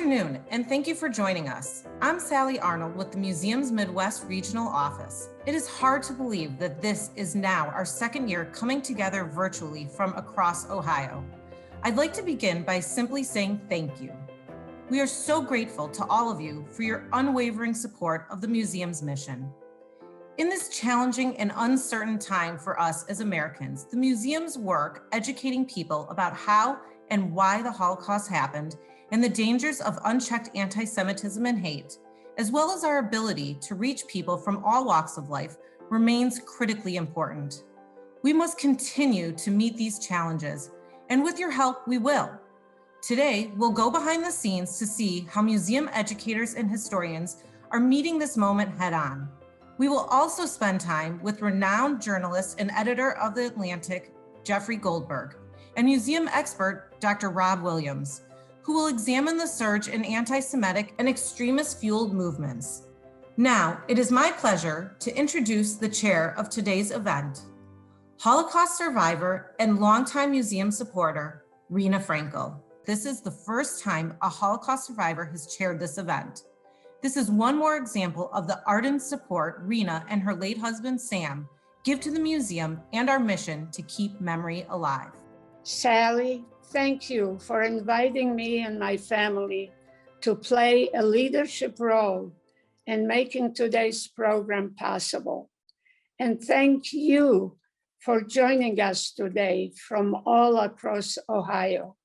afternoon, and thank you for joining us. I'm Sally Arnold with the museum's Midwest Regional Office. It is hard to believe that this is now our second year coming together virtually from across Ohio. I'd like to begin by simply saying thank you. We are so grateful to all of you for your unwavering support of the museum's mission. In this challenging and uncertain time for us as Americans, the museum's work educating people about how and why the Holocaust happened and the dangers of unchecked anti-Semitism and hate, as well as our ability to reach people from all walks of life, remains critically important. We must continue to meet these challenges, and with your help, we will. Today, we'll go behind the scenes to see how museum educators and historians are meeting this moment head-on. We will also spend time with renowned journalist and editor of The Atlantic, Jeffrey Goldberg, and museum expert, Dr. Rob Williams, who will examine the surge in anti-Semitic and extremist-fueled movements. Now, it is my pleasure to introduce the chair of today's event, Holocaust survivor and longtime museum supporter, Reena Frankel. This is the first time a Holocaust survivor has chaired this event. This is one more example of the ardent support Reena and her late husband, Sam, give to the museum and our mission to keep memory alive. Sally, thank you for inviting me and my family to play a leadership role in making today's program possible. And thank you for joining us today from all across Ohio.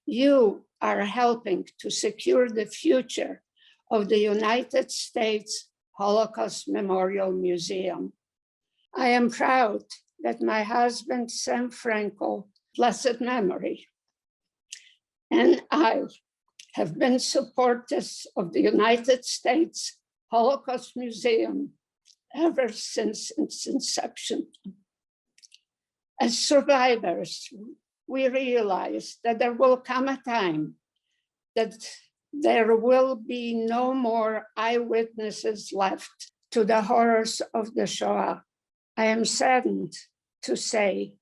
You are helping to secure the future of the United States Holocaust Memorial Museum. I am proud that my husband, Sam Frankel, blessed memory, and I have been supporters of the United States Holocaust Museum ever since its inception. As survivors, we realize that there will come a time that there will be no more eyewitnesses left to the horrors of the Shoah. I am saddened to say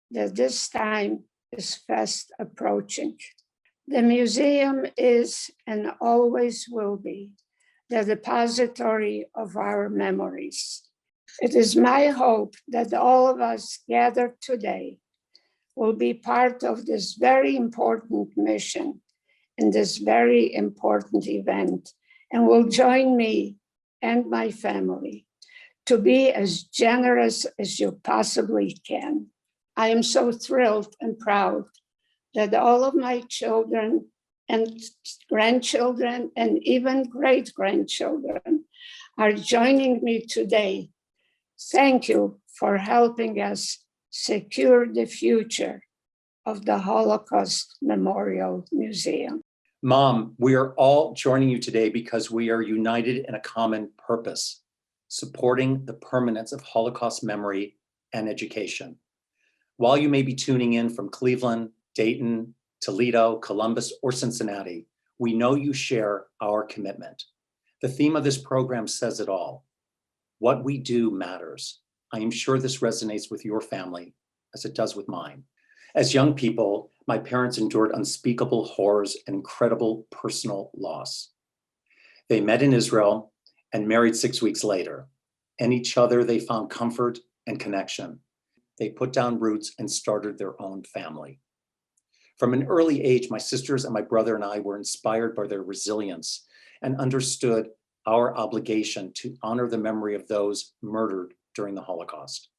that this time is fast approaching. The museum is and always will be the depository of our memories. It is my hope that all of us gathered today will be part of this very important mission in this very important event and will join me and my family to be as generous as you possibly can. I am so thrilled and proud that all of my children and grandchildren and even great-grandchildren are joining me today. Thank you for helping us secure the future of the Holocaust Memorial Museum. Mom, we are all joining you today because we are united in a common purpose, supporting the permanence of Holocaust memory and education. While you may be tuning in from Cleveland, Dayton, Toledo, Columbus, or Cincinnati, we know you share our commitment. The theme of this program says it all. What we do matters. I am sure this resonates with your family as it does with mine. As young people, my parents endured unspeakable horrors and incredible personal loss. They met in Israel and married 6 weeks later. In each other, they found comfort and connection. They put down roots and started their own family. From an early age, my sisters and my brother and I were inspired by their resilience and understood our obligation to honor the memory of those murdered during the Holocaust.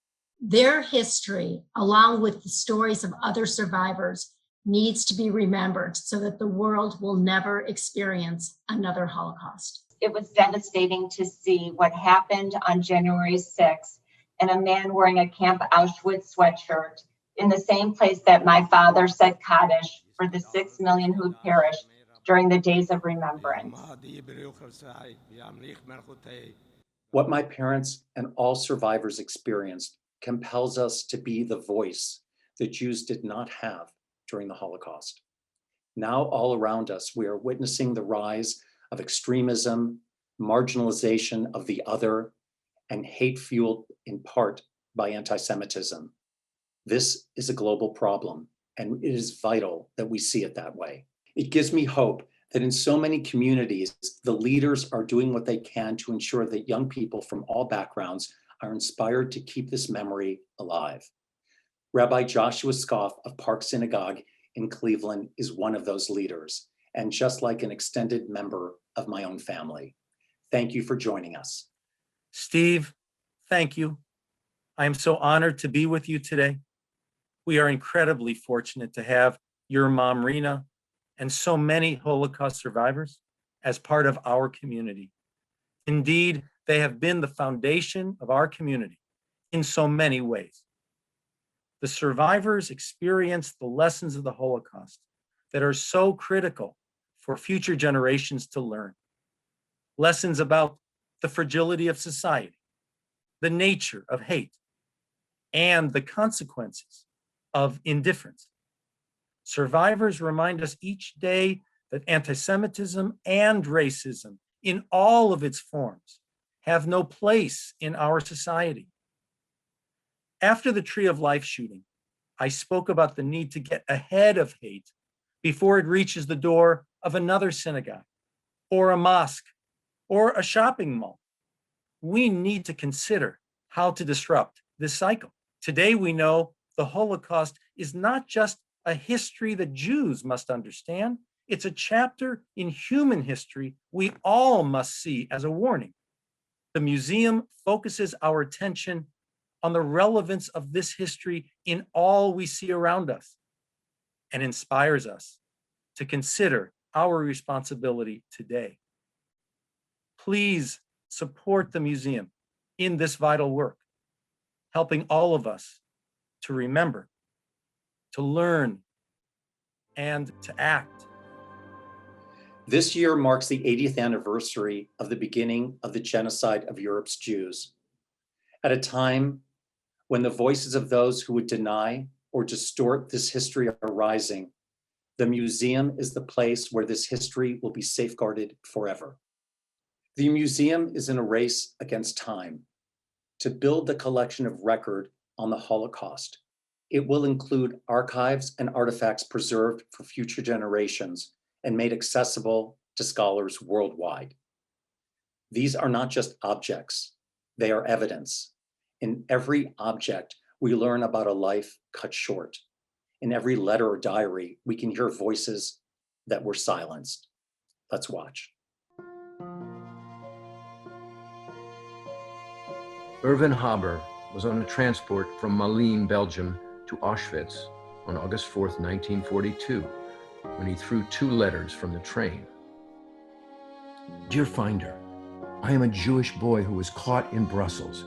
Their history, along with the stories of other survivors, needs to be remembered so that the world will never experience another Holocaust. It was devastating to see what happened on January 6th, and a man wearing a Camp Auschwitz sweatshirt in the same place that my father said Kaddish for the 6 million who perished during the days of remembrance. What my parents and all survivors experienced compels us to be the voice that Jews did not have during the Holocaust. Now all around us, we are witnessing the rise of extremism, marginalization of the other, and hate fueled in part by anti-Semitism. This is a global problem, and it is vital that we see it that way. It gives me hope that in so many communities, the leaders are doing what they can to ensure that young people from all backgrounds are inspired to keep this memory alive. Rabbi Joshua Scoff of Park Synagogue in Cleveland is one of those leaders, and just like an extended member of my own family. Thank you for joining us. Steve, thank you. I am so honored to be with you today. We are incredibly fortunate to have your mom, Rena, and so many Holocaust survivors as part of our community. Indeed, they have been the foundation of our community in so many ways. The survivors experienced the lessons of the Holocaust that are so critical for future generations to learn. Lessons about the fragility of society, the nature of hate, and the consequences of indifference. Survivors remind us each day that anti-Semitism and racism in all of its forms have no place in our society. After the Tree of Life shooting, I spoke about the need to get ahead of hate before it reaches the door of another synagogue or a mosque or a shopping mall. We need to consider how to disrupt this cycle. Today, we know the Holocaust is not just a history that Jews must understand. It's a chapter in human history we all must see as a warning. The museum focuses our attention on the relevance of this history in all we see around us and inspires us to consider our responsibility today. Please support the museum in this vital work, helping all of us to remember, to learn, and to act. This year marks the 80th anniversary of the beginning of the genocide of Europe's Jews. At a time when the voices of those who would deny or distort this history are rising, the museum is the place where this history will be safeguarded forever. The museum is in a race against time to build the collection of record on the Holocaust. It will include archives and artifacts preserved for future generations and made accessible to scholars worldwide. These are not just objects, they are evidence. In every object, we learn about a life cut short. In every letter or diary, we can hear voices that were silenced. Let's watch. Erwin Haber was on a transport from Malines, Belgium to Auschwitz on August 4th, 1942, when he threw 2 letters from the train. Dear Finder, I am a Jewish boy who was caught in Brussels.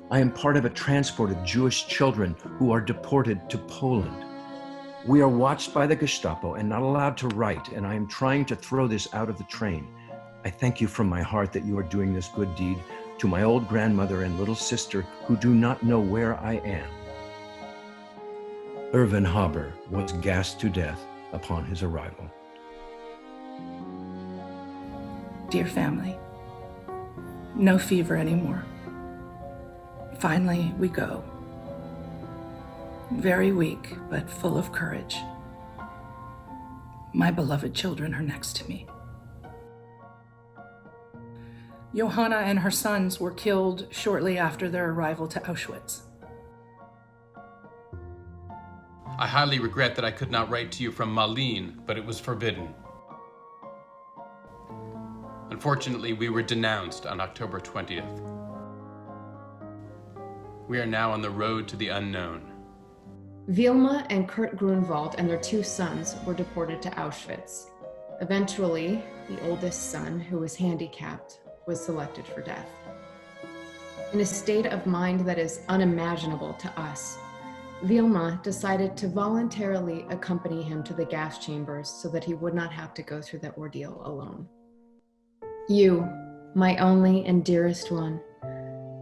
I am part of a transport of Jewish children who are deported to Poland. We are watched by the Gestapo and not allowed to write, and I am trying to throw this out of the train. I thank you from my heart that you are doing this good deed to my old grandmother and little sister who do not know where I am. Erwin Haber was gassed to death upon his arrival. Dear family, no fever anymore. Finally, we go. Very weak, but full of courage. My beloved children are next to me. Johanna and her sons were killed shortly after their arrival to Auschwitz. I highly regret that I could not write to you from Malines, but it was forbidden. Unfortunately, we were denounced on October 20th. We are now on the road to the unknown. Vilma and Kurt Grunwald and their 2 sons were deported to Auschwitz. Eventually, the oldest son, who was handicapped, was selected for death. In a state of mind that is unimaginable to us, Vilma decided to voluntarily accompany him to the gas chambers so that he would not have to go through the ordeal alone. You, my only and dearest one,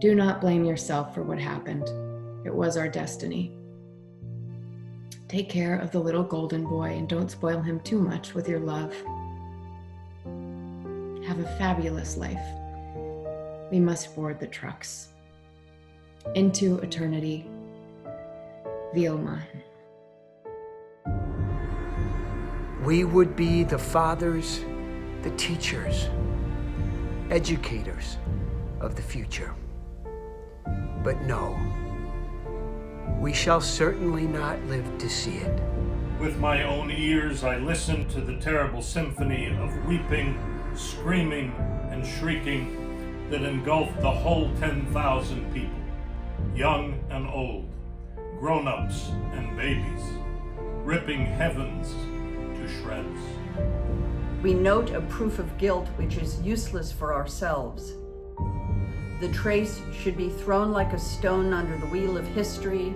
do not blame yourself for what happened. It was our destiny. Take care of the little golden boy and don't spoil him too much with your love. Have a fabulous life. We must board the trucks. Into eternity, Vilma. We would be the fathers the teachers, educators of the future. But no, we shall certainly not live to see it. With my own ears, I listened to the terrible symphony of weeping, screaming, and shrieking that engulfed the whole 10,000 people, young and old, grown-ups and babies, ripping heavens to shreds. We note a proof of guilt which is useless for ourselves. The trace should be thrown like a stone under the wheel of history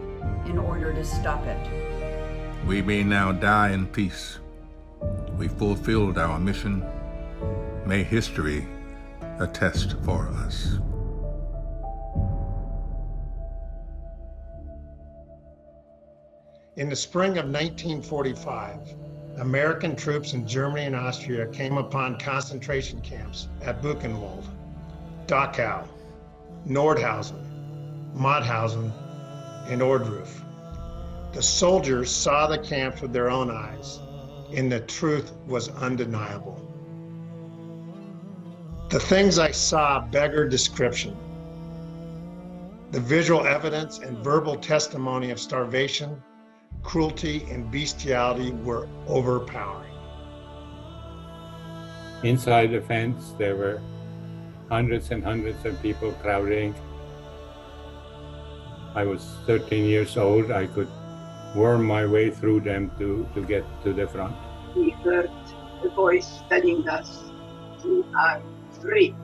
in order to stop it. We may now die in peace. We fulfilled our mission. May history attest for us. In the spring of 1945, American troops in Germany and Austria came upon concentration camps at Buchenwald, Dachau, Nordhausen, Mauthausen, and Ohrdruf. The soldiers saw the camps with their own eyes, and the truth was undeniable. The things I saw beggar description. The visual evidence and verbal testimony of starvation, cruelty, and bestiality were overpowering. Inside the fence, there were hundreds and hundreds of people crowding. I was 13 years old. I could worm my way through them to get to the front. We heard a voice telling us, "You are free."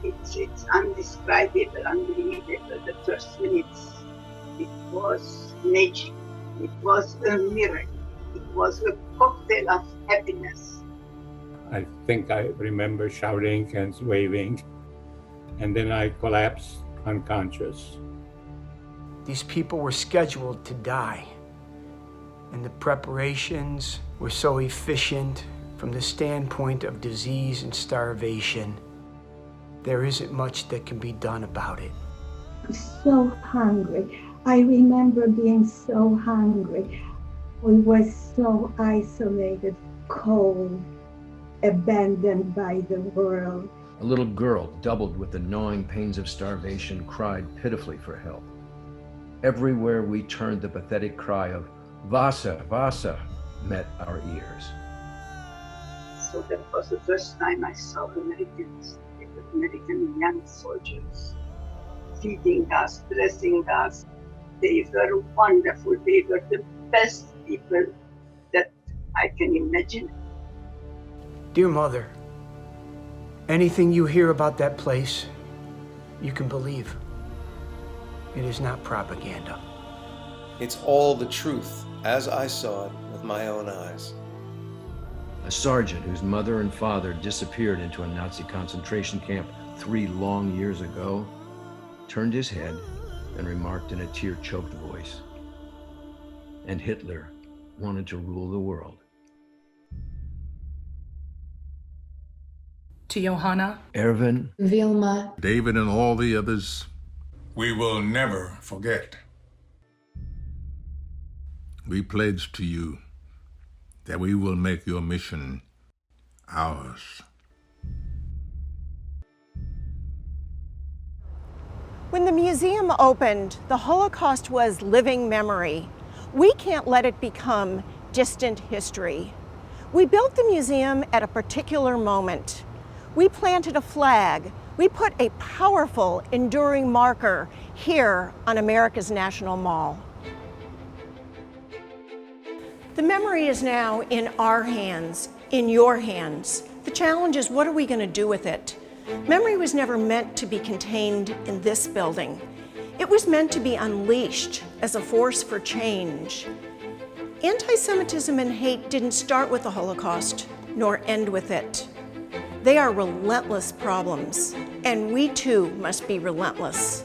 It's undescribable, unbelievable. The first minutes, it was magic. It was a miracle. It was a cocktail of happiness. I think I remember shouting and waving, and then I collapsed unconscious. These people were scheduled to die, and the preparations were so efficient from the standpoint of disease and starvation. There isn't much that can be done about it. So hungry. I remember being so hungry. We were so isolated, cold, abandoned by the world. A little girl, doubled with the gnawing pains of starvation, cried pitifully for help. Everywhere we turned, the pathetic cry of "Wasser, Wasser" met our ears. So that was the first time I saw Americans, American young soldiers, feeding us, dressing us. They were wonderful. They were the best people that I can imagine. Dear Mother, anything you hear about that place, you can believe. It is not propaganda. It's all the truth, as I saw it with my own eyes. A sergeant whose mother and father disappeared into a Nazi concentration camp 3 long years ago turned his head and remarked in a tear-choked voice, "And Hitler wanted to rule the world." To Johanna, Erwin, Vilma, David, and all the others, we will never forget. We pledge to you that we will make your mission ours. When the museum opened, the Holocaust was living memory. We can't let it become distant history. We built the museum at a particular moment. We planted a flag. We put a powerful, enduring marker here on America's National Mall. The memory is now in our hands, in your hands. The challenge is, what are we going to do with it? Memory was never meant to be contained in this building. It was meant to be unleashed as a force for change. Anti-Semitism and hate didn't start with the Holocaust, nor end with it. They are relentless problems, and we too must be relentless.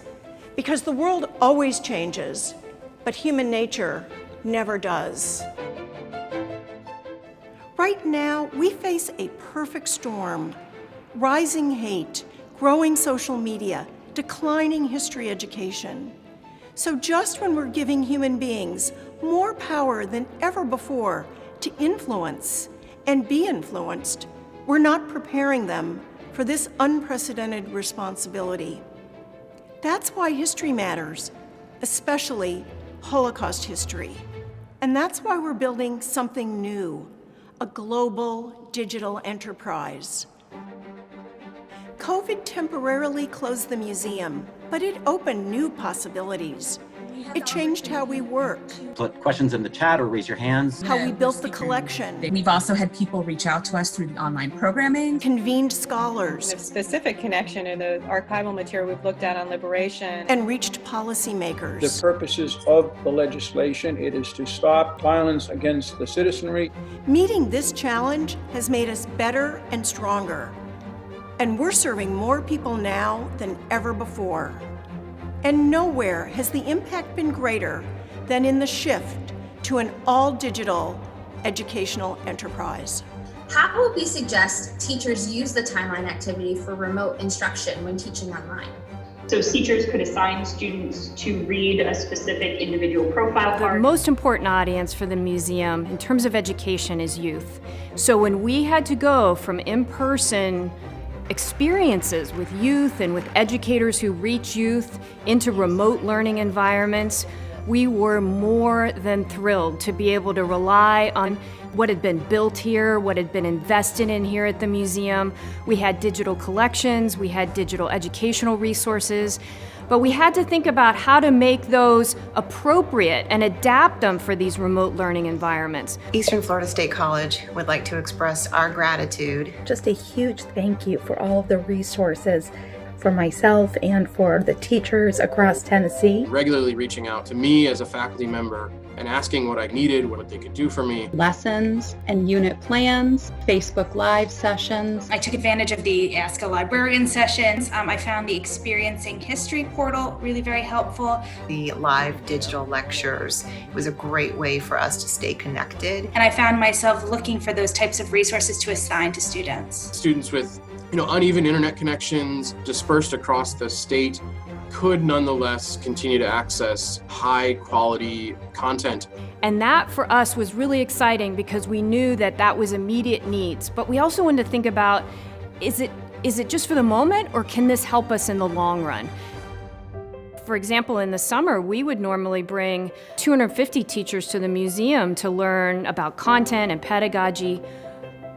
Because the world always changes, but human nature never does. Right now, we face a perfect storm. Rising hate, growing social media, declining history education. So just when we're giving human beings more power than ever before to influence and be influenced. We're not preparing them for this unprecedented responsibility. That's why history matters, especially Holocaust history. And that's why we're building something new, a global digital enterprise. COVID temporarily closed the museum, but it opened new possibilities. It changed how we work, Put questions in the chat or raise your hands. how we built the collection, We've also had people reach out to us through the online programming. convened scholars, The specific connection in the archival material we've looked at on liberation. and reached policymakers. The purposes of the legislation, it is to stop violence against the citizenry. Meeting this challenge has made us better and stronger. And we're serving more people now than ever before. And nowhere has the impact been greater than in the shift to an all-digital educational enterprise. How would we suggest teachers use the timeline activity for remote instruction when teaching online? So teachers could assign students to read a specific individual profile The card. most important audience for the museum in terms of education is youth. So when we had to go from in-person experiences with youth and with educators who reach youth into remote learning environments, we were more than thrilled to be able to rely on what had been built here, what had been invested in here at the museum. We had digital collections, we had digital educational resources, but we had to think about how to make those appropriate and adapt them for these remote learning environments. Eastern Florida State College would like to express our gratitude. Just a huge thank you for all of the resources for myself and for the teachers across Tennessee. Regularly reaching out to me as a faculty member and asking what I needed, what they could do for me. Lessons and unit plans, Facebook Live sessions. I took advantage of the Ask a Librarian sessions. I found the Experiencing History portal really very helpful. The live digital lectures was a great way for us to stay connected. And I found myself looking for those types of resources to assign to students. Students with uneven internet connections dispersed across the state could nonetheless continue to access high quality content. And that for us was really exciting because we knew that that was immediate needs. But we also wanted to think about, is it just for the moment, or can this help us in the long run? For example, in the summer, we would normally bring 250 teachers to the museum to learn about content and pedagogy.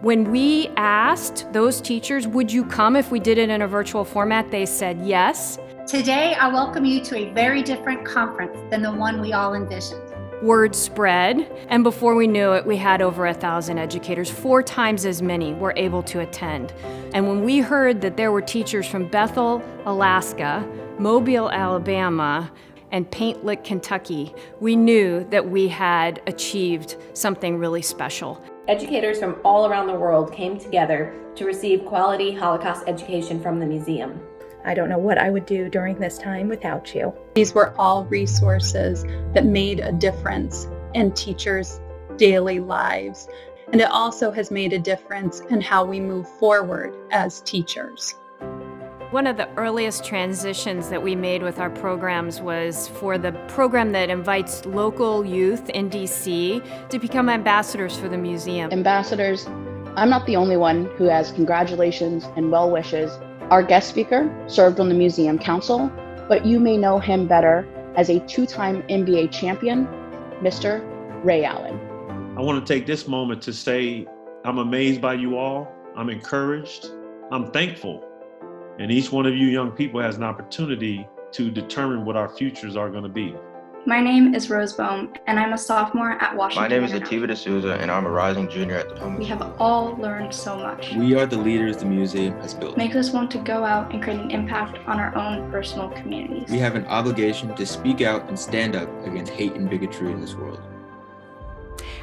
When we asked those teachers, would you come if we did it in a virtual format, they said yes. Today, I welcome you to a very different conference than the one we all envisioned. Word spread, and before we knew it, we had over 1,000 educators, 4 times as many were able to attend. And when we heard that there were teachers from Bethel, Alaska, Mobile, Alabama, and Paint Lick, Kentucky, we knew that we had achieved something really special. Educators from all around the world came together to receive quality Holocaust education from the museum. I don't know what I would do during this time without you. These were all resources that made a difference in teachers' daily lives. And it also has made a difference in how we move forward as teachers. One of the earliest transitions that we made with our programs was for the program that invites local youth in DC to become ambassadors for the museum. Ambassadors, I'm not the only one who has congratulations and well wishes. Our guest speaker served on the Museum Council, but you may know him better as a 2-time NBA champion, Mr. Ray Allen. I want to take this moment to say I'm amazed by you all. I'm encouraged. I'm thankful. And each one of you young people has an opportunity to determine what our futures are going to be. My name is Rose Bohm, and I'm a sophomore at Washington. My name is International. Ativa D'Souza, and I'm a rising junior at the Thomas. We have all learned so much. We are the leaders the museum has built. Makes us want to go out and create an impact on our own personal communities. We have an obligation to speak out and stand up against hate and bigotry in this world.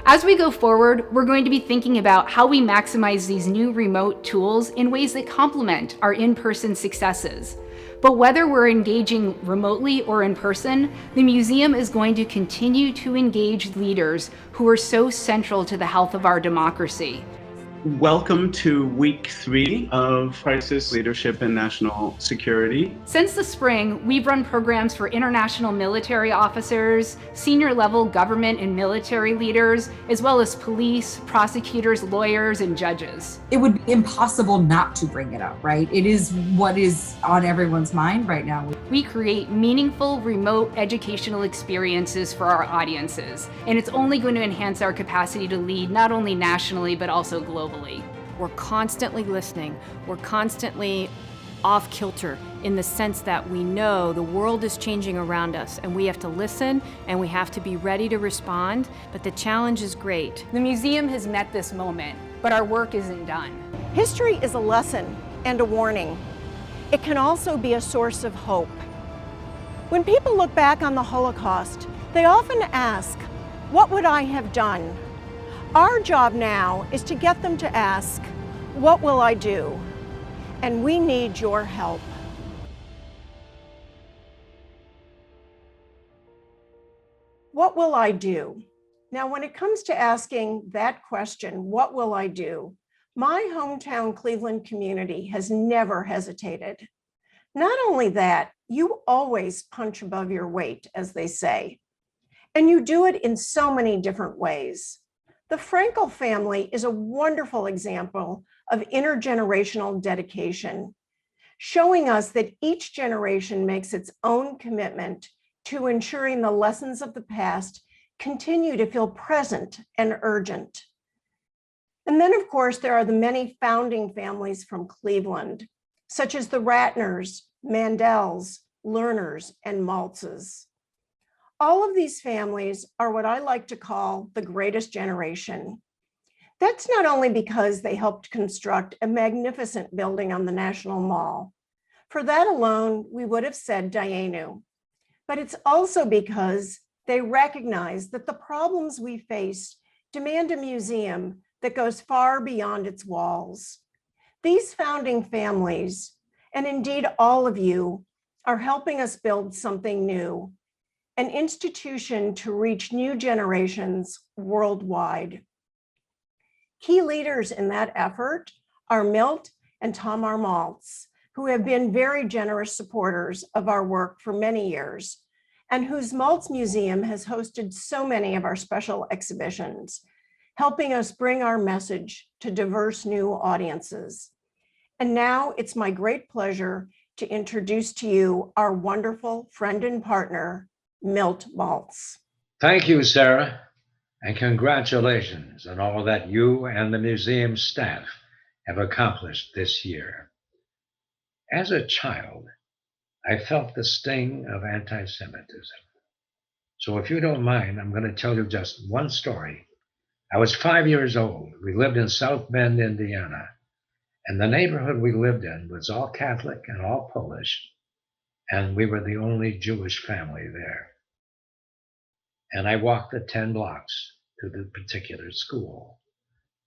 As we go forward, we're going to be thinking about how we maximize these new remote tools in ways that complement our in-person successes. But whether we're engaging remotely or in person, the museum is going to continue to engage leaders who are so central to the health of our democracy. Welcome to week 3 of Crisis Leadership and National Security. Since the spring, we've run programs for international military officers, senior level government and military leaders, as well as police, prosecutors, lawyers, and judges. It would be impossible not to bring it up, right? It is what is on everyone's mind right now. We create meaningful remote educational experiences for our audiences, and it's only going to enhance our capacity to lead not only nationally, but also globally. We're constantly listening. We're constantly off kilter in the sense that we know the world is changing around us and we have to listen and we have to be ready to respond, but the challenge is great. The museum has met this moment, but our work isn't done. History is a lesson and a warning. It can also be a source of hope. When people look back on the Holocaust, they often ask, what would I have done? Our job now is to get them to ask, what will I do? And we need your help. What will I do? Now, when it comes to asking that question, what will I do? My hometown Cleveland community has never hesitated. Not only that, you always punch above your weight, as they say, and you do it in so many different ways. The Frankel family is a wonderful example of intergenerational dedication, showing us that each generation makes its own commitment to ensuring the lessons of the past continue to feel present and urgent. And then, of course, there are the many founding families from Cleveland, such as the Ratners, Mandels, Lerners, and Maltzes. All of these families are what I like to call the greatest generation. That's not only because they helped construct a magnificent building on the National Mall. For that alone, we would have said Dayenu. But it's also because they recognize that the problems we face demand a museum that goes far beyond its walls. These founding families, and indeed all of you, are helping us build something new, an institution to reach new generations worldwide. Key leaders in that effort are Milt and Tamar Maltz, who have been very generous supporters of our work for many years, and whose Maltz Museum has hosted so many of our special exhibitions, helping us bring our message to diverse new audiences. And now it's my great pleasure to introduce to you our wonderful friend and partner, Milt Maltz. Thank you, Sarah, and congratulations on all that you and the museum staff have accomplished this year. As a child, I felt the sting of anti-Semitism. So if you don't mind, I'm going to tell you just one story. I was 5 years old. We lived in South Bend, Indiana, and the neighborhood we lived in was all Catholic and all Polish, and we were the only Jewish family there. And I walked the 10 blocks to the particular school.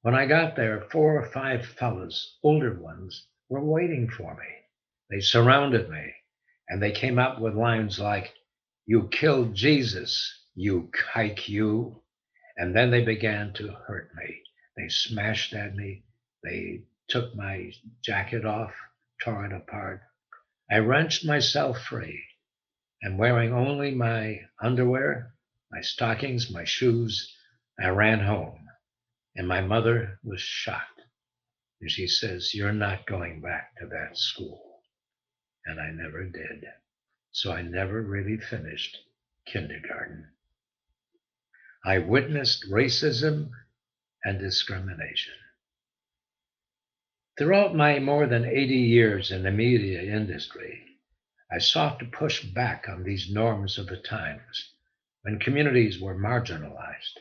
When I got there, 4 or 5 fellows, older ones, were waiting for me. They surrounded me, and they came up with lines like, "You killed Jesus, you kike you." And then they began to hurt me. They smashed at me. They took my jacket off, tore it apart. I wrenched myself free, and wearing only my underwear, my stockings, my shoes, I ran home. And my mother was shocked. And she says, "You're not going back to that school." And I never did. So I never really finished kindergarten. I witnessed racism and discrimination. Throughout my more than 80 years in the media industry, I sought to push back on these norms of the times when communities were marginalized,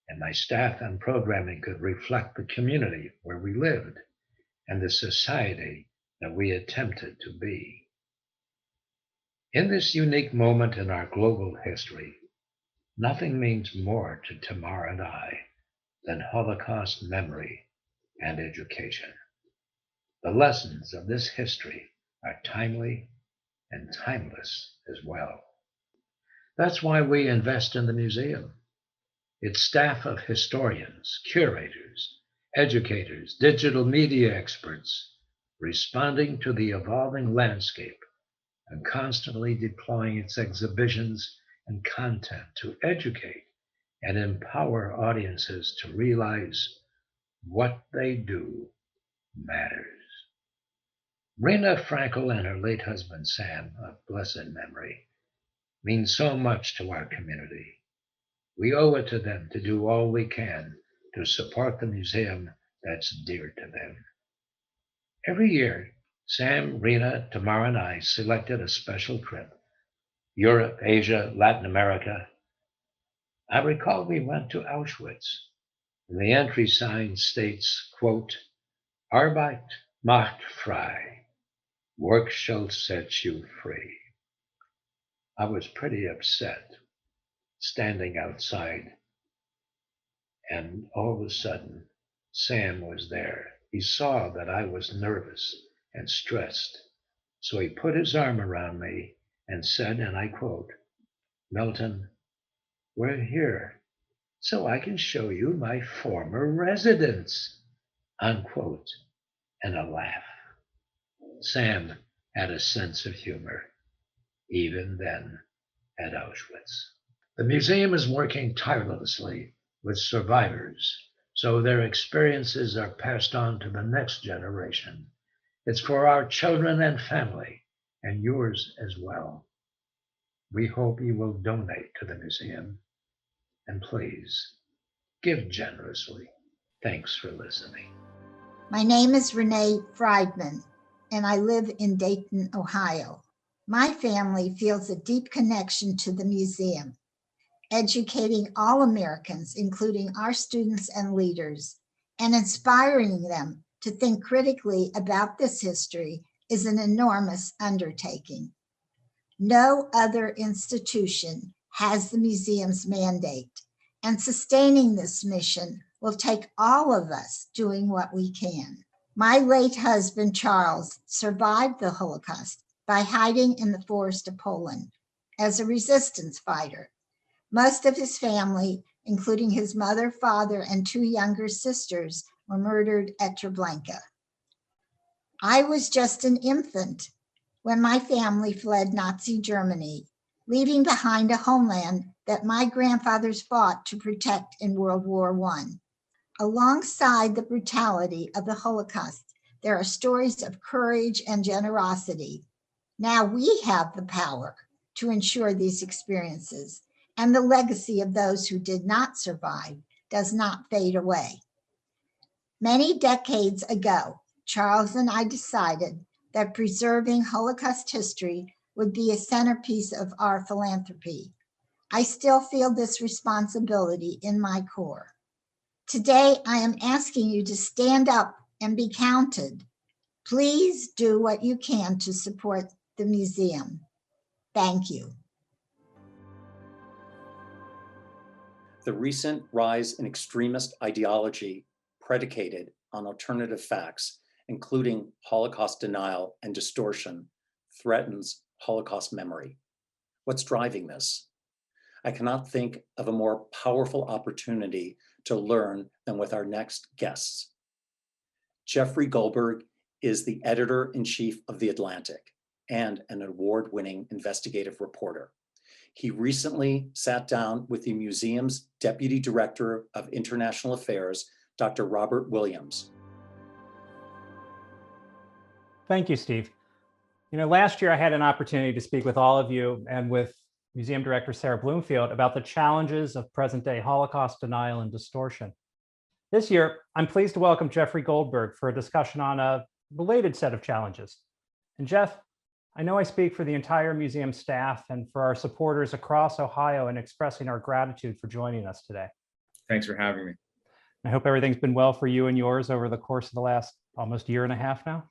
and my staff and programming could reflect the community where we lived and the society that we attempted to be. In this unique moment in our global history, nothing means more to Tamar and I than Holocaust memory and education. The lessons of this history are timely and timeless as well. That's why we invest in the museum. Its staff of historians, curators, educators, digital media experts, responding to the evolving landscape and constantly deploying its exhibitions and content to educate and empower audiences to realize what they do matters. Rena Frankel and her late husband, Sam, of blessed memory, mean so much to our community. We owe it to them to do all we can to support the museum that's dear to them. Every year, Sam, Rena, Tamara, and I selected a special trip: Europe, Asia, Latin America. I recall we went to Auschwitz, and the entry sign states, quote, Arbeit macht frei. Work shall set you free. I was pretty upset standing outside, and all of a sudden, Sam was there. He saw that I was nervous and stressed, so he put his arm around me and said, and I quote, Milton, we're here so I can show you my former residence, unquote, and a laugh. Sam had a sense of humor, even then at Auschwitz. The museum is working tirelessly with survivors, so their experiences are passed on to the next generation. It's for our children and family, and yours as well. We hope you will donate to the museum, and please give generously. Thanks for listening. My name is Renee Friedman, and I live in Dayton, Ohio. My family feels a deep connection to the museum. Educating all Americans, including our students and leaders, and inspiring them to think critically about this history is an enormous undertaking. No other institution has the museum's mandate, and sustaining this mission will take all of us doing what we can. My late husband, Charles, survived the Holocaust by hiding in the forest of Poland as a resistance fighter. Most of his family, including his mother, father, and 2 younger sisters, were murdered at Treblinka. I was just an infant when my family fled Nazi Germany, leaving behind a homeland that my grandfathers fought to protect in World War I. Alongside the brutality of the Holocaust, there are stories of courage and generosity. Now we have the power to ensure these experiences, and the legacy of those who did not survive does not fade away. Many decades ago, Charles and I decided that preserving Holocaust history would be a centerpiece of our philanthropy. I still feel this responsibility in my core. Today, I am asking you to stand up and be counted. Please do what you can to support the museum. Thank you. The recent rise in extremist ideology predicated on alternative facts, including Holocaust denial and distortion, threatens Holocaust memory. What's driving this? I cannot think of a more powerful opportunity to learn than with our next guests. Jeffrey Goldberg is the editor-in-chief of The Atlantic and an award-winning investigative reporter. He recently sat down with the museum's Deputy Director of International Affairs, Dr. Robert Williams. Thank you, Steve. Last year I had an opportunity to speak with all of you and with Museum Director Sarah Bloomfield about the challenges of present-day Holocaust denial and distortion. This year, I'm pleased to welcome Jeffrey Goldberg for a discussion on a related set of challenges. And Jeff, I know I speak for the entire museum staff and for our supporters across Ohio in expressing our gratitude for joining us today. Thanks for having me. I hope everything's been well for you and yours over the course of the last almost year and a half now.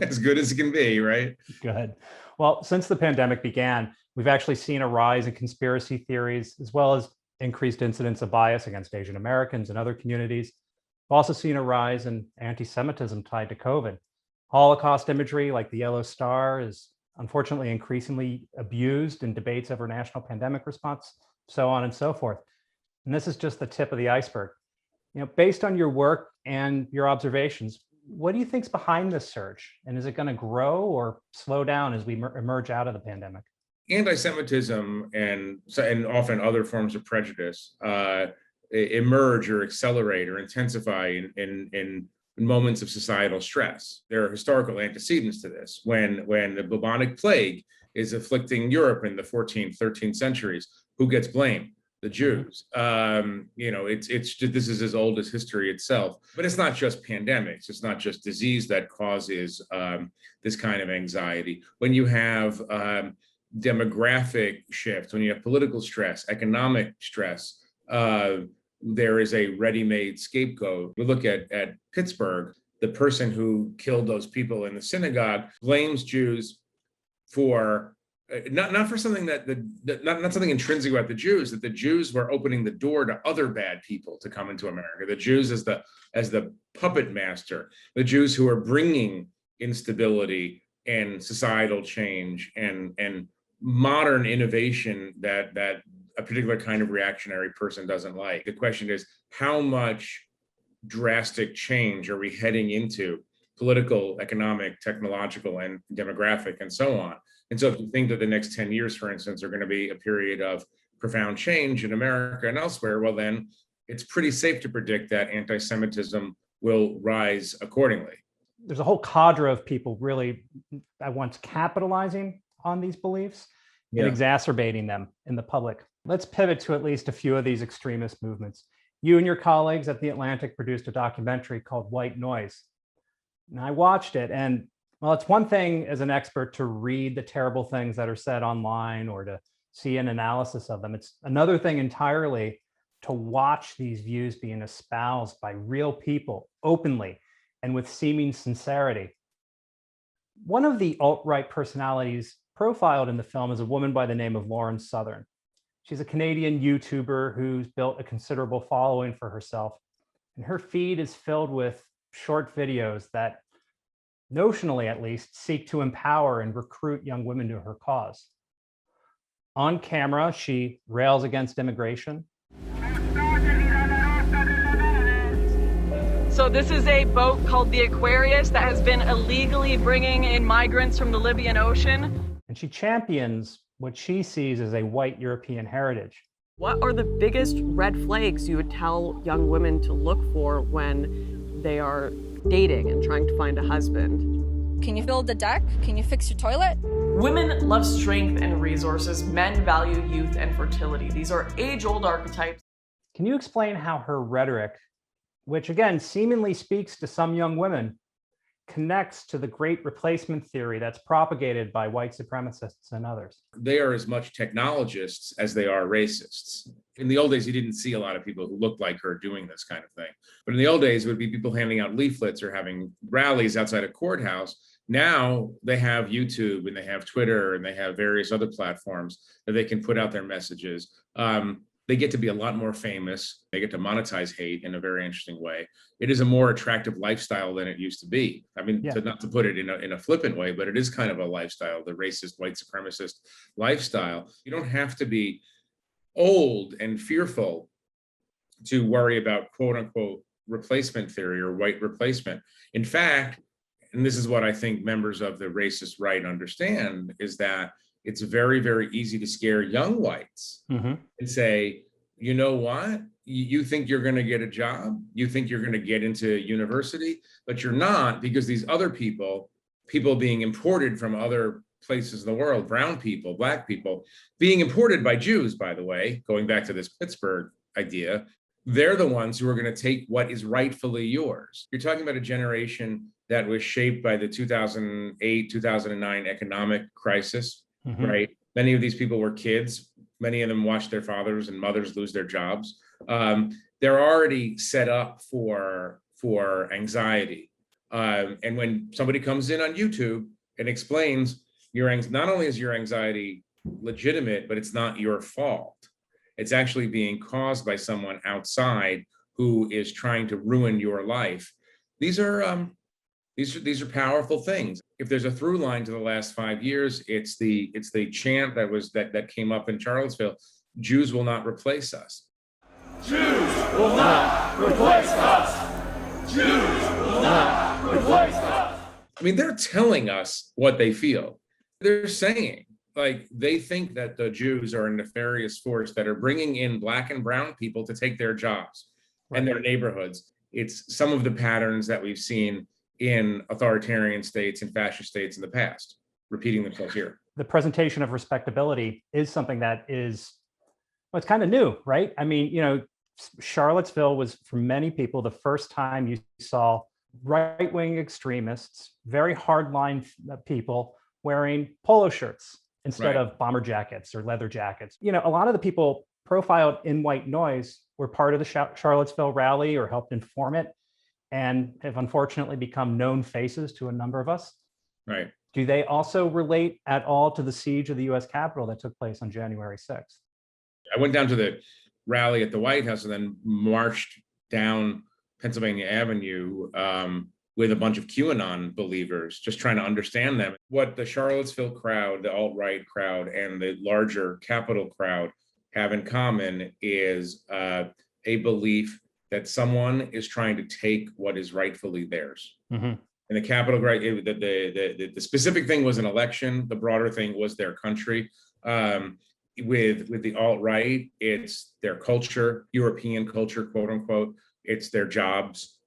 As good as it can be, right? Good. Well, since the pandemic began, we've actually seen a rise in conspiracy theories, as well as increased incidents of bias against Asian Americans and other communities. We've also seen a rise in anti-Semitism tied to COVID. Holocaust imagery like the yellow star is unfortunately increasingly abused in debates over national pandemic response, so on and so forth. And this is just the tip of the iceberg. Based on your work and your observations, what do you think's behind this surge? And is it going to grow or slow down as we emerge out of the pandemic? Anti-Semitism and often other forms of prejudice emerge or accelerate or intensify in moments of societal stress. There are historical antecedents to this. When the bubonic plague is afflicting Europe in the 14th, 13th centuries, who gets blamed? The Jews. This is as old as history itself. But it's not just pandemics. It's not just disease that causes this kind of anxiety. When you have demographic shifts, when you have political stress, economic stress, there is a ready-made scapegoat. We look at Pittsburgh, the person who killed those people in the synagogue blames Jews for not for something not something intrinsic about the Jews, that the Jews were opening the door to other bad people to come into America. The Jews as the puppet master, the Jews who are bringing instability and societal change and modern innovation that a particular kind of reactionary person doesn't like. The question is, how much drastic change are we heading into, political, economic, technological, and demographic, and so on? And so if you think that the next 10 years, for instance, are going to be a period of profound change in America and elsewhere, well, then it's pretty safe to predict that anti-Semitism will rise accordingly. There's a whole cadre of people really at once capitalizing on these beliefs and exacerbating them in the public. Let's pivot to at least a few of these extremist movements. You and your colleagues at The Atlantic produced a documentary called White Noise. And I watched it, and well, it's one thing as an expert to read the terrible things that are said online or to see an analysis of them. It's another thing entirely to watch these views being espoused by real people openly and with seeming sincerity. One of the alt-right personalities profiled in the film is a woman by the name of Lauren Southern. She's a Canadian YouTuber who's built a considerable following for herself. And her feed is filled with short videos that, notionally at least, seek to empower and recruit young women to her cause. On camera, she rails against immigration. So this is a boat called the Aquarius that has been illegally bringing in migrants from the Libyan Ocean. And she champions what she sees as a white European heritage. What are the biggest red flags you would tell young women to look for when they are dating and trying to find a husband? Can you build a deck? Can you fix your toilet? Women love strength and resources. Men value youth and fertility. These are age-old archetypes. Can you explain how her rhetoric, which again seemingly speaks to some young women, connects to the great replacement theory that's propagated by white supremacists and others? They are as much technologists as they are racists. In the old days, you didn't see a lot of people who looked like her doing this kind of thing. But in the old days, it would be people handing out leaflets or having rallies outside a courthouse. Now they have YouTube and they have Twitter and they have various other platforms that they can put out their messages. They get to be a lot more famous. They get to monetize hate in a very interesting way. It is a more attractive lifestyle than it used to be. I mean, not to put it in a flippant way, but it is kind of a lifestyle, the racist, white supremacist lifestyle. You don't have to be old and fearful to worry about quote unquote replacement theory or white replacement. In fact, and this is what I think members of the racist right understand, is that it's very, very easy to scare young whites and say, you know what? You think you're going to get a job? You think you're going to get into university, but you're not, because these other people being imported from other places in the world, brown people, black people, being imported by Jews, by the way, going back to this Pittsburgh idea, they're the ones who are going to take what is rightfully yours. You're talking about a generation that was shaped by the 2008, 2009 economic crisis. Right? Many of these people were kids. Many of them watched their fathers and mothers lose their jobs. They're already set up for anxiety. And when somebody comes in on YouTube and explains not only is your anxiety legitimate, but it's not your fault. It's actually being caused by someone outside who is trying to ruin your life. These are powerful things. If there's a through line to the last 5 years, it's the chant that came up in Charlottesville: Jews will not replace us. Jews will not replace us. Jews will not replace us. I mean, they're telling us what they feel. They're saying, like, they think that the Jews are a nefarious force that are bringing in Black and brown people to take their jobs and their neighborhoods. It's some of the patterns that we've seen in authoritarian states and fascist states in the past, repeating themselves here. The presentation of respectability is something that is, well, it's kind of new, right? I mean, you know, Charlottesville was, for many people, the first time you saw right-wing extremists, very hardline people wearing polo shirts instead of bomber jackets or leather jackets. You know, a lot of the people profiled in White Noise were part of the Charlottesville rally or helped inform it, and have unfortunately become known faces to a number of us. Right. Do they also relate at all to the siege of the US Capitol that took place on January 6th? I went down to the rally at the White House and then marched down Pennsylvania Avenue with a bunch of QAnon believers, just trying to understand them. What the Charlottesville crowd, the alt-right crowd, and the larger Capitol crowd have in common is a belief that someone is trying to take what is rightfully theirs. Mm-hmm. And the Capitol, right, the specific thing was an election. The broader thing was their country. With the alt-right, it's their culture, European culture, quote unquote. It's their jobs,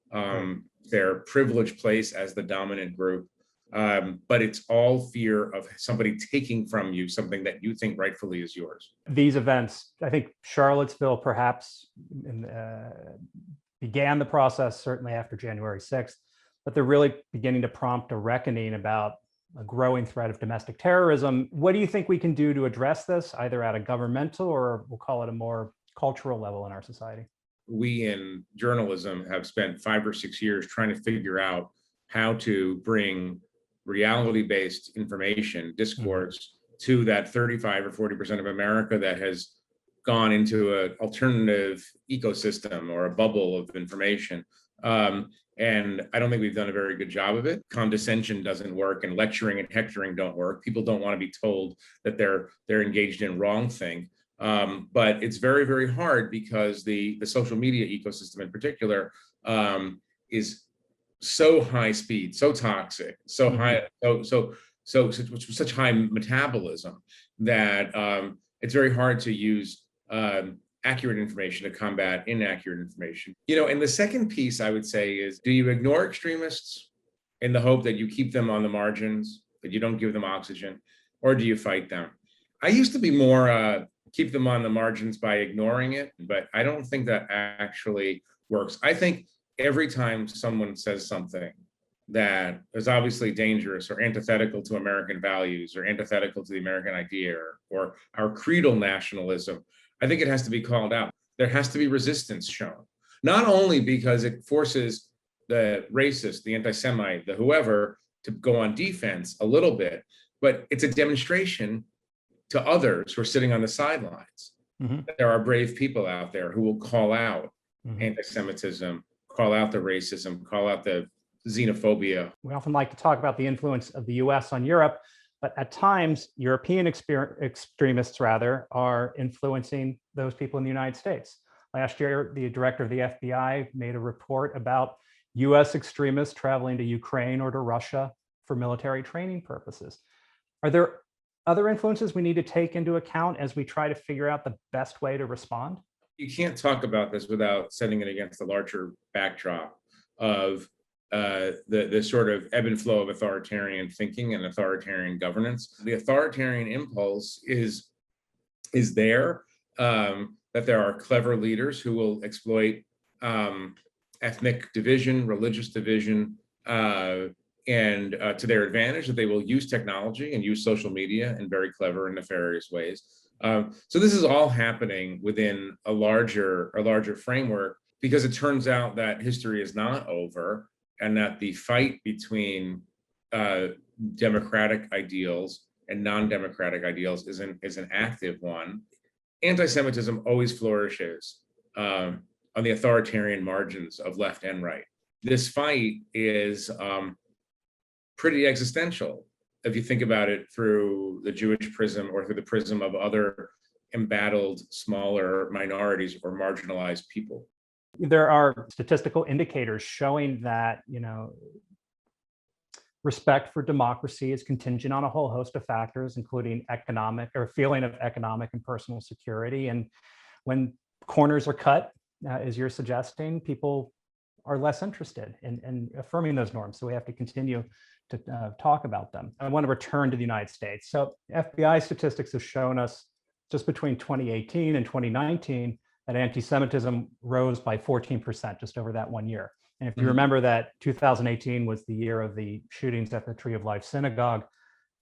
their privileged place as the dominant group. But it's all fear of somebody taking from you something that you think rightfully is yours. These events, I think Charlottesville perhaps began the process certainly after January 6th, but they're really beginning to prompt a reckoning about a growing threat of domestic terrorism. What do you think we can do to address this, either at a governmental or we'll call it a more cultural level in our society? We in journalism have spent 5 or 6 years trying to figure out how to bring reality-based information, discourse, to that 35 or 40% of America that has gone into an alternative ecosystem or a bubble of information. And I don't think we've done a very good job of it. Condescension doesn't work, and lecturing and hectoring don't work. People don't want to be told that they're engaged in wrong thing. But it's very, very hard because the social media ecosystem in particular is so high speed, so toxic, so high, such high metabolism that it's very hard to use accurate information to combat inaccurate information. You know, and the second piece I would say is, do you ignore extremists in the hope that you keep them on the margins, that you don't give them oxygen, or do you fight them? I used to be more keep them on the margins by ignoring it, but I don't think that actually works. I think every time someone says something that is obviously dangerous or antithetical to American values or antithetical to the American idea or our creedal nationalism, I think it has to be called out. There has to be resistance shown, not only because it forces the racist, the anti-Semite, the whoever to go on defense a little bit, but it's a demonstration to others who are sitting on the sidelines. Mm-hmm. There are brave people out there who will call out anti-Semitism, call out the racism, call out the xenophobia. We often like to talk about the influence of the US on Europe, but at times European extremists are influencing those people in the United States. Last year, the director of the FBI made a report about US extremists traveling to Ukraine or to Russia for military training purposes. Are there other influences we need to take into account as we try to figure out the best way to respond? You can't talk about this without setting it against the larger backdrop of the sort of ebb and flow of authoritarian thinking and authoritarian governance. The authoritarian impulse is there, that there are clever leaders who will exploit ethnic division, religious division, and to their advantage, that they will use technology and use social media in very clever and nefarious ways. So this is all happening within a larger framework, because it turns out that history is not over, and that the fight between democratic ideals and non-democratic ideals is an active one. Anti-Semitism always flourishes on the authoritarian margins of left and right. This fight is pretty existential if you think about it through the Jewish prism or through the prism of other embattled, smaller minorities or marginalized people. There are statistical indicators showing that, respect for democracy is contingent on a whole host of factors, including economic or feeling of economic and personal security. And when corners are cut, as you're suggesting, people are less interested in affirming those norms. So we have to continue to talk about them. I want to return to the United States. So FBI statistics have shown us just between 2018 and 2019 that anti-Semitism rose by 14% just over that 1 year. And if you remember that 2018 was the year of the shootings at the Tree of Life Synagogue,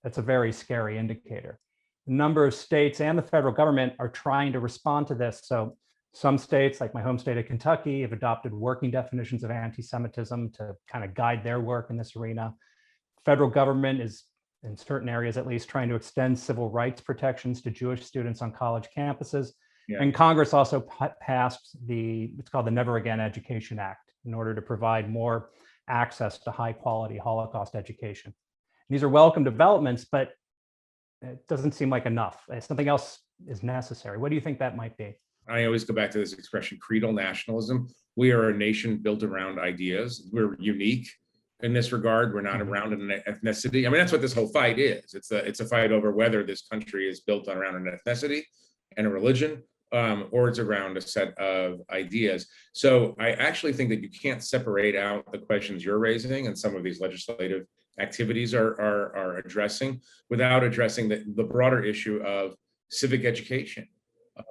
that's a very scary indicator. A number of states and the federal government are trying to respond to this. So some states, like my home state of Kentucky, have adopted working definitions of anti-Semitism to kind of guide their work in this arena. Federal government is, in certain areas at least, trying to extend civil rights protections to Jewish students on college campuses. Yeah. And Congress also passed what's called the Never Again Education Act in order to provide more access to high quality Holocaust education. These are welcome developments, but it doesn't seem like enough. Something else is necessary. What do you think that might be? I always go back to this expression, creedal nationalism. We are a nation built around ideas. We're unique in this regard. We're not around an ethnicity. I mean, that's what this whole fight is. It's a fight over whether this country is built around an ethnicity and a religion, or it's around a set of ideas. So I actually think that you can't separate out the questions you're raising and some of these legislative activities are addressing without addressing the broader issue of civic education,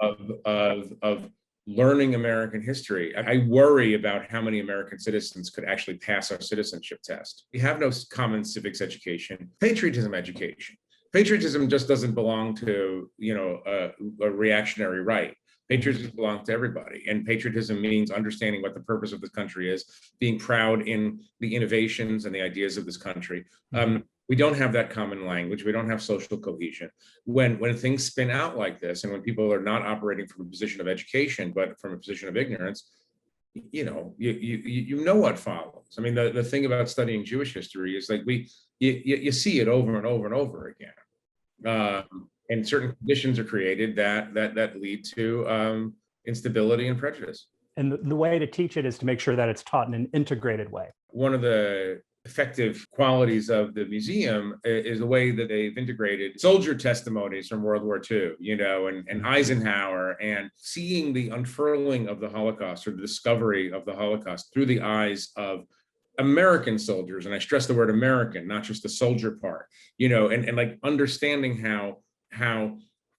of learning American history. I worry about how many American citizens could actually pass our citizenship test. We have no common civics education, patriotism education. Patriotism just doesn't belong to, a reactionary right. Patriotism belongs to everybody. And patriotism means understanding what the purpose of this country is, being proud in the innovations and the ideas of this country. We don't have that common language. We don't have social cohesion. When things spin out like this, and when people are not operating from a position of education, but from a position of ignorance, you know what follows. I mean, the thing about studying Jewish history is like you see it over and over and over again. And certain conditions are created that lead to instability and prejudice. And the way to teach it is to make sure that it's taught in an integrated way. One of the effective qualities of the museum is the way that they've integrated soldier testimonies from World War II, and Eisenhower, and seeing the unfurling of the Holocaust or the discovery of the Holocaust through the eyes of American soldiers. And I stress the word American, not just the soldier part, and like understanding how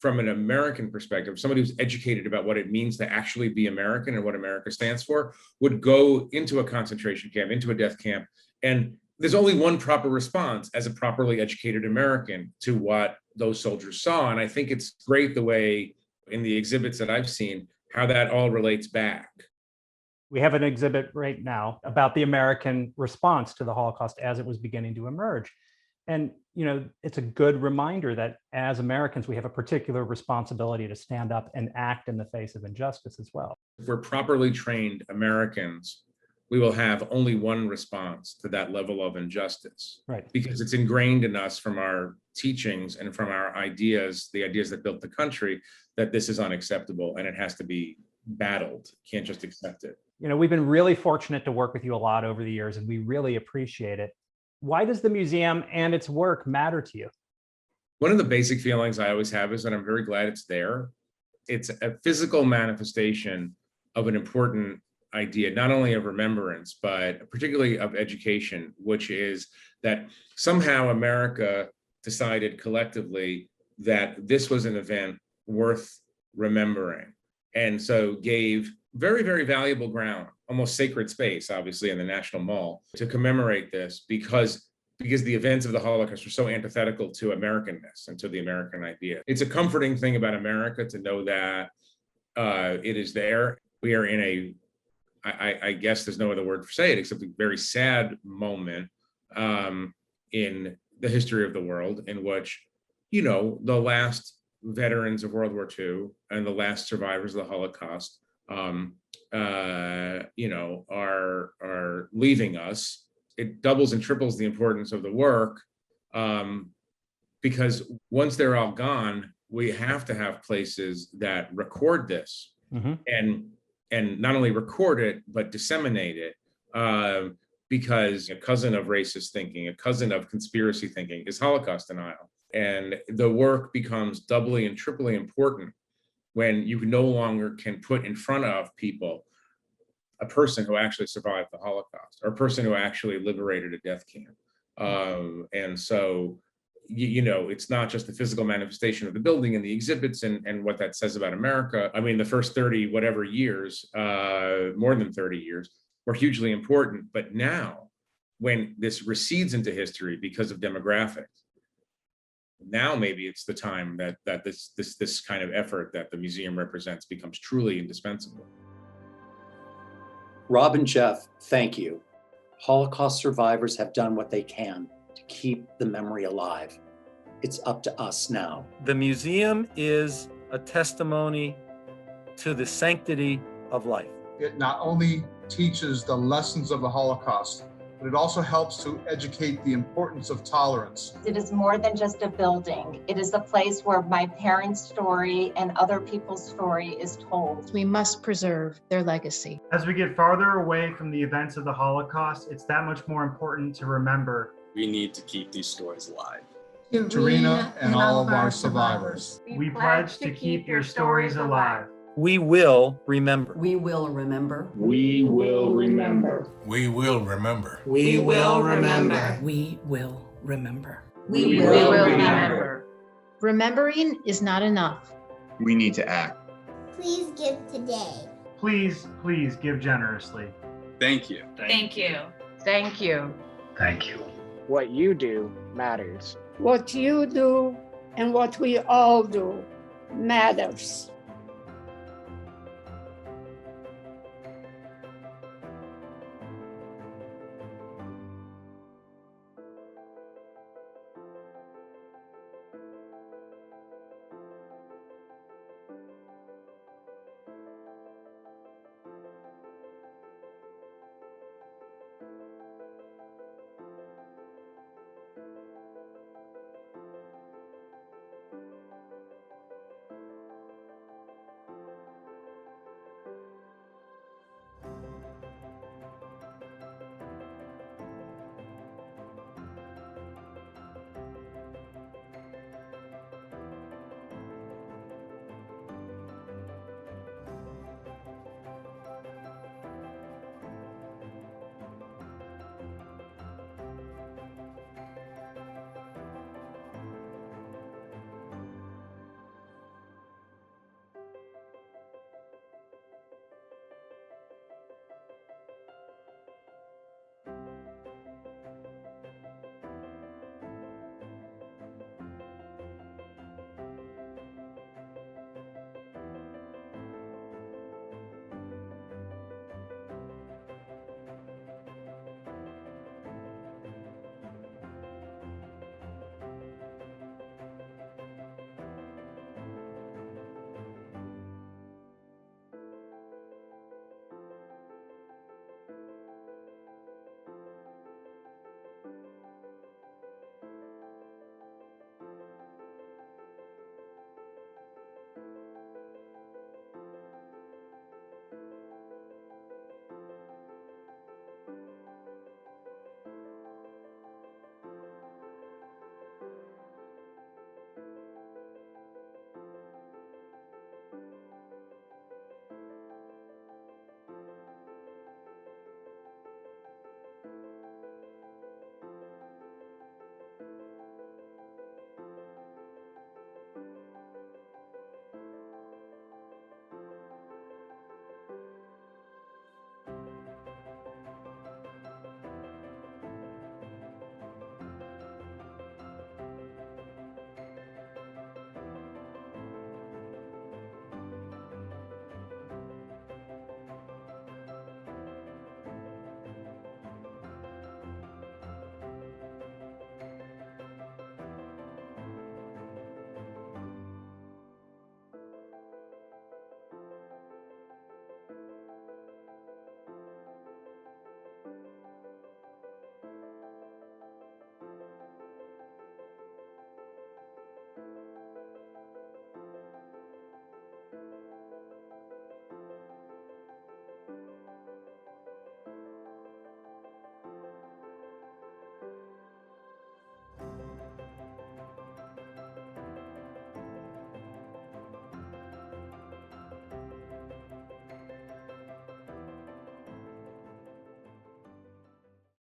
from an American perspective, somebody who's educated about what it means to actually be American and what America stands for would go into a concentration camp, into a death camp. And there's only one proper response as a properly educated American to what those soldiers saw. And I think it's great the way in the exhibits that I've seen, how that all relates back. We have an exhibit right now about the American response to the Holocaust as it was beginning to emerge. And, it's a good reminder that as Americans, we have a particular responsibility to stand up and act in the face of injustice as well. If we're properly trained Americans, we will have only one response to that level of injustice. Right. Because it's ingrained in us from our teachings and from our ideas, the ideas that built the country, that this is unacceptable and it has to be battled. Can't just accept it. We've been really fortunate to work with you a lot over the years, and we really appreciate it. Why does the museum and its work matter to you? One of the basic feelings I always have is that I'm very glad it's there. It's a physical manifestation of an important idea, not only of remembrance, but particularly of education, which is that somehow America decided collectively that this was an event worth remembering. And so gave very, very valuable ground, almost sacred space, obviously, in the National Mall to commemorate this because the events of the Holocaust were so antithetical to Americanness and to the American idea. It's a comforting thing about America to know that it is there. We are in I guess there's no other word to say it except a very sad moment in the history of the world in which, the last veterans of World War II and the last survivors of the Holocaust are leaving us. It doubles and triples the importance of the work because once they're all gone, we have to have places that record this and not only record it, but disseminate it. Because a cousin of racist thinking, a cousin of conspiracy thinking is Holocaust denial. And the work becomes doubly and triply important when you no longer can put in front of people a person who actually survived the Holocaust or a person who actually liberated a death camp. And so, you know, it's not just the physical manifestation of the building and the exhibits and what that says about America. I mean, the first 30 whatever years, more than 30 years, were hugely important. But now, when this recedes into history because of demographics, now maybe it's the time that this kind of effort that the museum represents becomes truly indispensable. Rob and Jeff, thank you. Holocaust survivors have done what they can to keep the memory alive. It's up to us now. The museum is a testimony to the sanctity of life. It not only teaches the lessons of the Holocaust, but it also helps to educate the importance of tolerance. It is more than just a building. It is a place where my parents' story and other people's story is told. We must preserve their legacy. As we get farther away from the events of the Holocaust, it's that much more important to remember. We need to keep these stories alive. To Rena and all of our survivors. We pledge to keep your stories alive. We will remember. We will remember. We will remember. We will remember. We will remember. We will remember. We will remember. Remembering is not enough. We need to act. Please give today. Please give generously. Thank you. Thank you. Thank you. Thank you. What you do matters. What you do and what we all do matters.